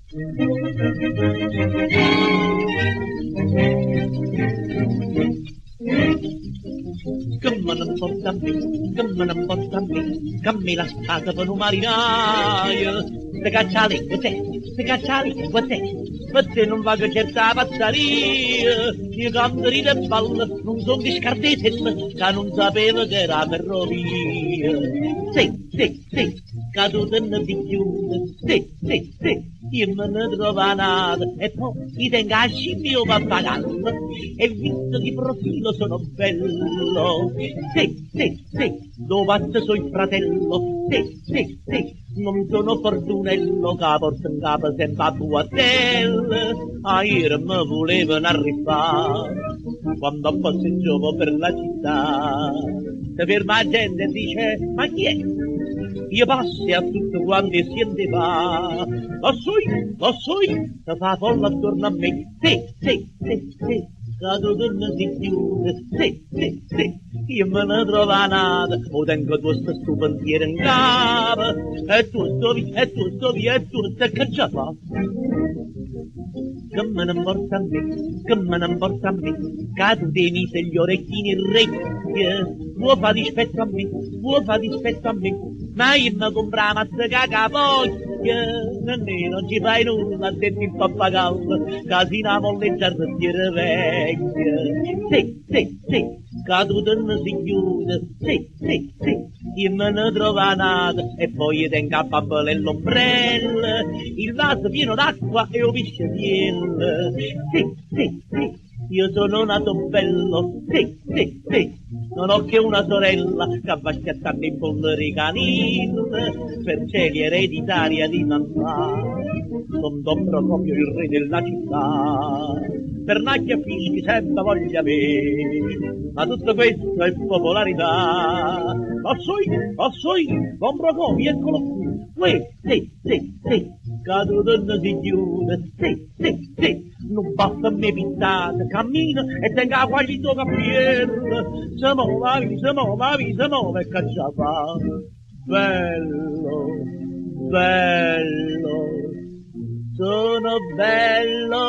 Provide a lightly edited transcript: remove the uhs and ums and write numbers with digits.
Che me ne importa a me, che me ne importa a me, che me la spaga per un marinaio. Se caccia la lingua te, se caccia la lingua te, per te non va che certa pazzaria. Io quando ride e ballo, non son di scartetelle, che non sapevo che era ferrovia. Sì, caduto ne di chiude, sì, io me ne trova nata, e poi ti tengo a scimmio pappagallo, e visto di profilo sono bello. Sì, dove sono il fratello, sì, non sono fortunello, che porta in capo sempre a buatelle, a ieri mi volevano arrivare, quando passeggiavo per la città, se ferma la gente e dice, ma chi è? Io passi a tutto quanto si va, lo so, se fa folla attorno a me, sì, caduto non si chiude, sì, io me ne trovo nata, o tengo questo stupendiere in capo, e tu sto via, e tu stai che già fa? Che me ne importa a me, che tu ti mise gli orecchini recchie, vuoi fa dispetto a me, ma io mi compra la mazza cacapoglia, non ci fai nulla, senti il pappagallo, casina molleggia restiere vecchia. Sì, caduto non si chiude, sì, io me ne trovo nata, e poi tengo a bambole l'ombrella, il vaso pieno d'acqua e un pisciatiello. Sì, io sono nato bello, sì, non ho che una sorella che va schiattando in fondo i canini, per cieli ereditaria di mamma, son Don Procopio il re della città, pernacchi e fischi sempre voglia avere, ma tutto questo è popolarità. Lo so, Don Procopio, eccolo qui, sì, caduto non si chiude, sì, non basta a me pintate, cammina e tenga qualito cappiello, se muove e caccia fa. Bello, sono bello.